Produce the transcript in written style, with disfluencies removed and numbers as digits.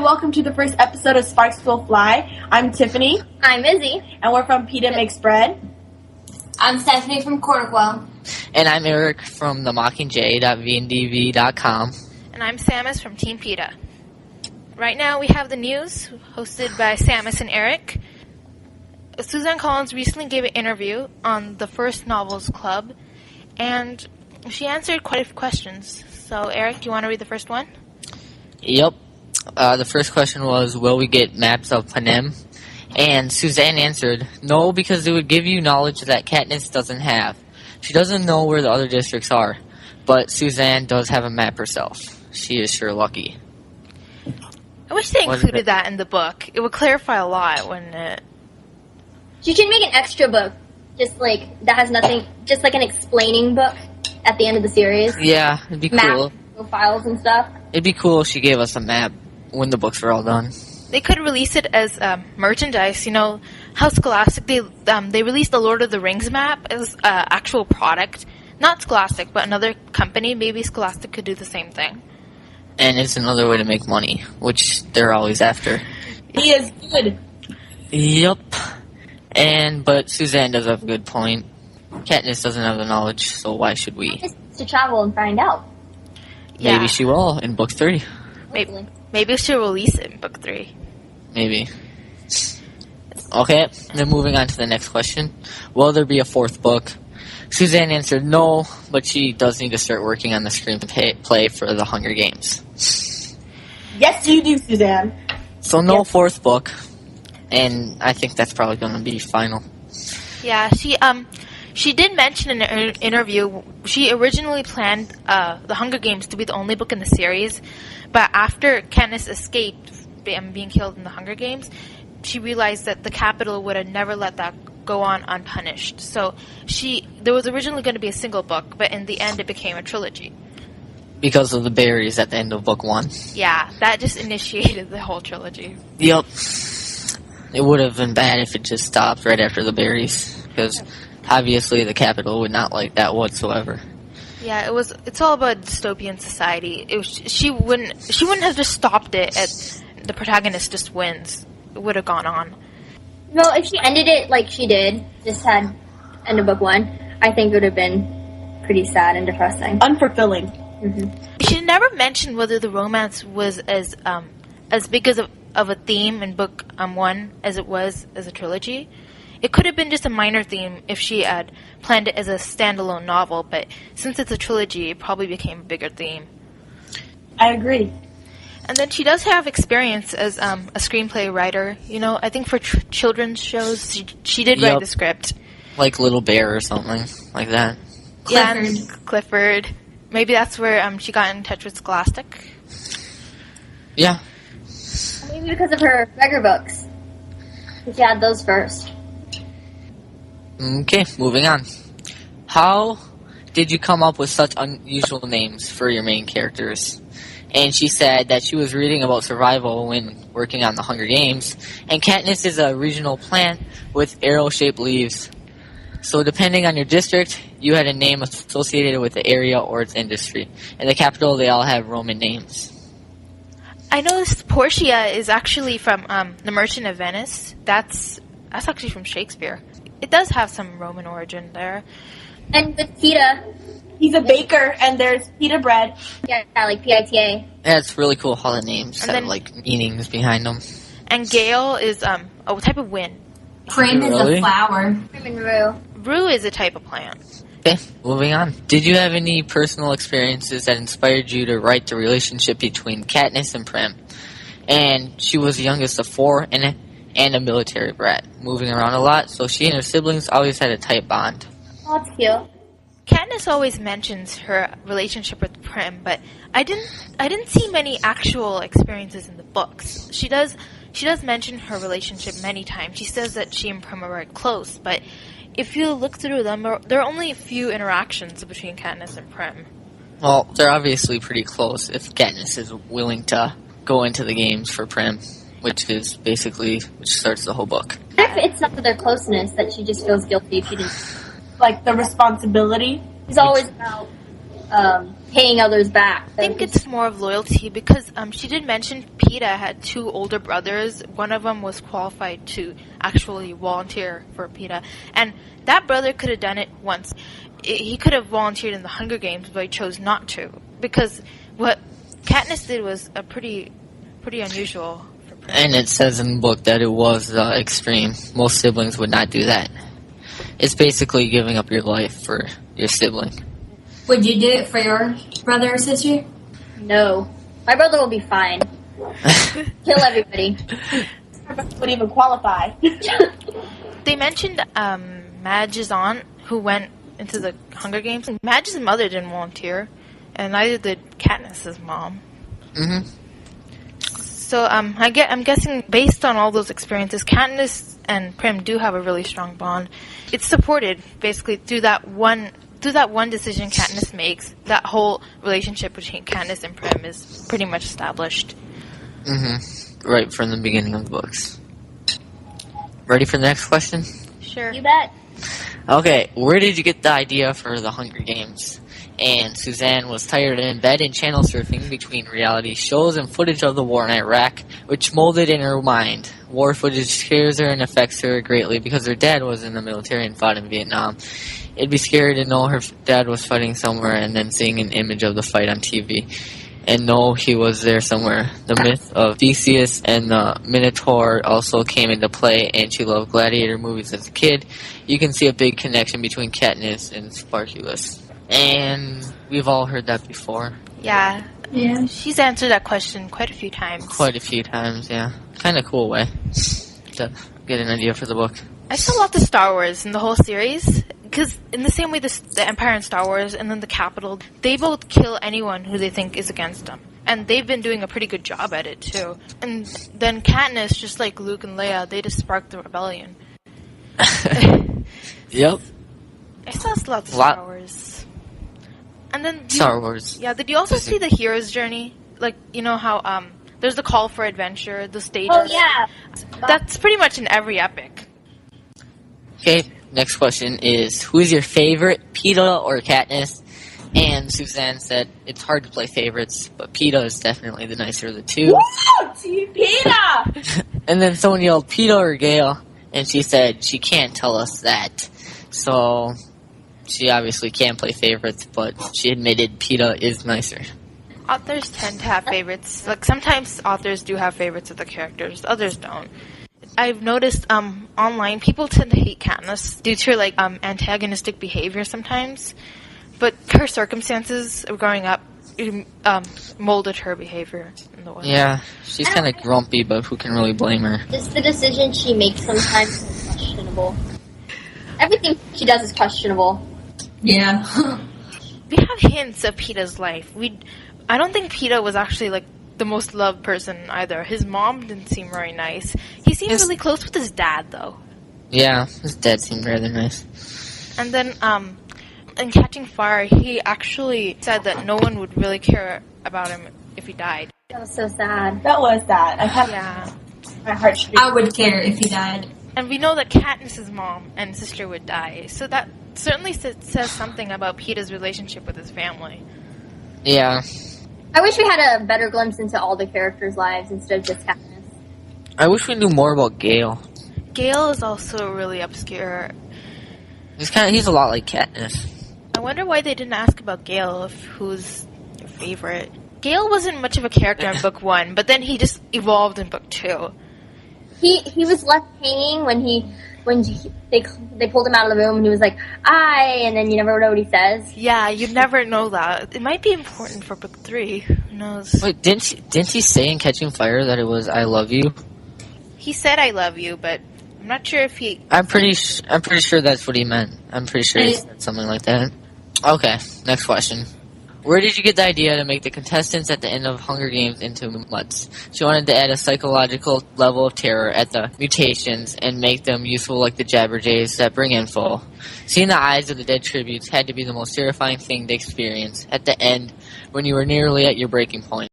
welcome to the first episode of Sparks Will Fly. I'm Tiffany. I'm Izzy. And we're from PETA Makes Bread. I'm Stephanie from Cornwall. And I'm Eric from the Mockingjay.vndv.com. And I'm Samus from Team PETA. Right now we have the news, hosted by Samus and Eric. Suzanne Collins recently gave an interview on the First Novels Club, and she answered quite a few questions. So, Eric, do you want to read the first one? Yep. The first question was, will we get maps of Panem? And Suzanne answered, no, because it would give you knowledge that Katniss doesn't have. She doesn't know where the other districts are, but Suzanne does have a map herself. She is sure lucky. I wish they included that in the book. It would clarify a lot, wouldn't it? She should make an extra book, just like, that has nothing, just like an explaining book at the end of the series. Yeah, it'd be cool. Map, profiles and stuff. It'd be cool if she gave us a map when the books are all done. They could release it as merchandise. You know how Scholastic, they released the Lord of the Rings map as actual product. Not Scholastic, but another company. Maybe Scholastic could do the same thing. And it's another way to make money, which they're always after. He is good. Yep. But Suzanne does have a good point. Katniss doesn't have the knowledge, so why should we? Just to travel and find out. Yeah. Maybe she will in book 3. Maybe she'll release it in book 3. Maybe. Okay, then moving on to the next question. Will there be a 4th book? Suzanne answered no, but she does need to start working on the screenplay for the Hunger Games. Yes, you do, Suzanne. So no 4th book, and I think that's probably going to be final. Yeah, she did mention in an interview, she originally planned the Hunger Games to be the only book in the series, but after Katniss escaped being killed in the Hunger Games, she realized that the Capitol would have never let that go on unpunished. So there was originally going to be a single book, but in the end it became a trilogy. Because of the berries at the end of book 1. Yeah, that just initiated the whole trilogy. Yep. It would have been bad if it just stopped right after the berries, because obviously the Capitol would not like that whatsoever. Yeah, it's all about dystopian society. She wouldn't have just stopped it at the protagonist just wins. It would have gone on. Well, if she ended it like she did, just had end of book 1, I think it would have been pretty sad and depressing. Unfulfilling. Mm-hmm. She never mentioned whether the romance was as big of a theme in book 1 as it was as a trilogy. It could have been just a minor theme if she had planned it as a standalone novel, but since it's a trilogy, it probably became a bigger theme. I agree. And then she does have experience as a screenplay writer. You know, I think for children's shows, she did write the script. Like Little Bear or something like that. Clifford. Yeah, Clifford. Maybe that's where she got in touch with Scholastic. Yeah. Maybe because of her Gregor books. She had those first. Okay, moving on. How did you come up with such unusual names for your main characters? And she said that she was reading about survival when working on the Hunger Games, and Katniss is a regional plant with arrow-shaped leaves. So depending on your district, you had a name associated with the area or its industry. In the Capitol, they all have Roman names. I noticed Portia is actually from The Merchant of Venice. That's actually from Shakespeare. It does have some Roman origin there. And with Pita, he's a baker, and there's pita bread. Yeah, like P-I-T-A. Yeah, it's really cool how the names have meanings behind them. And Gale is a type of wind. Prim is a flower. Prim and Rue. Rue is a type of plant. Okay, moving on. Did you have any personal experiences that inspired you to write the relationship between Katniss and Prim? And she was the youngest of 4 and a military brat, moving around a lot, so she and her siblings always had a tight bond. Oh, that's cute. Katniss always mentions her relationship with Prim, but I didn't see many actual experiences in the books. She does mention her relationship many times. She says that she and Prim are very close, but if you look through them, there are only a few interactions between Katniss and Prim. Well, they're obviously pretty close if Katniss is willing to go into the games for Prim, which starts the whole book. If it's not their closeness, that she just feels guilty if she didn't. Like the responsibility. It's always about paying others back. I think it's more of loyalty because she did mention PETA had 2 older brothers. One of them was qualified to actually volunteer for PETA. And that brother could have done it once. He could have volunteered in the Hunger Games, but he chose not to. Because what Katniss did was a pretty unusual. And it says in the book that it was extreme. Most siblings would not do that. It's basically giving up your life for your sibling. Would you do it for your brother or sister? No. My brother will be fine. Kill everybody. Would even qualify. They mentioned Madge's aunt who went into the Hunger Games. Madge's mother didn't volunteer, and neither did Katniss's mom. Mm-hmm. So I'm guessing based on all those experiences, Katniss and Prim do have a really strong bond. It's supported basically through that one decision Katniss makes. That whole relationship between Katniss and Prim is pretty much established. Mm-hmm. Right from the beginning of the books. Ready for the next question? Sure. You bet. Okay, where did you get the idea for the Hunger Games? And Suzanne was tired in bed and channel surfing between reality shows and footage of the war in Iraq, which molded in her mind. War footage scares her and affects her greatly because her dad was in the military and fought in Vietnam. It'd be scary to know her dad was fighting somewhere and then seeing an image of the fight on TV and know he was there somewhere. The myth of Theseus and the Minotaur also came into play, and she loved gladiator movies as a kid. You can see a big connection between Katniss and Spartacus. And we've all heard that before. Yeah. Yeah. She's answered that question quite a few times. Quite a few times, yeah. Kind of cool way to get an idea for the book. I still love the Star Wars in the whole series because in the same way the Empire in Star Wars and then the Capitol, they both kill anyone who they think is against them. And they've been doing a pretty good job at it, too. And then Katniss, just like Luke and Leia, they just sparked the rebellion. Yep. I still love Star Wars. And then Star Wars. Yeah, did you also see the hero's journey? Like, you know how there's the call for adventure, the stages. Oh, yeah. That's pretty much in every epic. Okay, next question is, who is your favorite, PETA or Katniss? And Suzanne said, it's hard to play favorites, but PETA is definitely the nicer of the two. Woo! Team PETA! And then someone yelled, PETA or Gale? And she said, she can't tell us that. So, she obviously can't play favorites, but she admitted PETA is nicer. Authors tend to have favorites. Like, sometimes authors do have favorites of the characters, others don't. I've noticed online people tend to hate Katniss due to her antagonistic behavior sometimes, but her circumstances of growing up molded her behavior in the way. Yeah, she's kind of grumpy, but who can really blame her? Just the decision she makes sometimes is questionable. Everything she does is questionable. Yeah. We have hints of PETA's life. I don't think PETA was actually the most loved person either. His mom didn't seem very nice. He seemed really close with his dad, though. Yeah, his dad seemed rather nice. And then, in Catching Fire, he actually said that no one would really care about him if he died. That was so sad. That was that. Yeah. My heart should be. I would care if he died. And we know that Katniss's mom and sister would die, so that certainly says something about PETA's relationship with his family. Yeah. I wish we had a better glimpse into all the characters' lives instead of just Katniss. I wish we knew more about Gale. Gale is also really obscure. He's a lot like Katniss. I wonder why they didn't ask about Gale, who's your favorite. Gale wasn't much of a character in book 1, but then he just evolved in book 2. He was left hanging when they pulled him out of the room and he was like, and then you never know what he says. Yeah, you'd never know that. It might be important for book 3. Who knows? Wait, didn't he say in Catching Fire that it was "I love you"? He said "I love you," but I'm not sure if he. I'm pretty sure that's what he meant. I'm pretty sure he said something like that. Okay, next question. Where did you get the idea to make the contestants at the end of Hunger Games into mutts? She wanted to add a psychological level of terror at the mutations and make them useful like the Jabberjays that bring info. Seeing the eyes of the dead tributes had to be the most terrifying thing to experience at the end when you were nearly at your breaking point.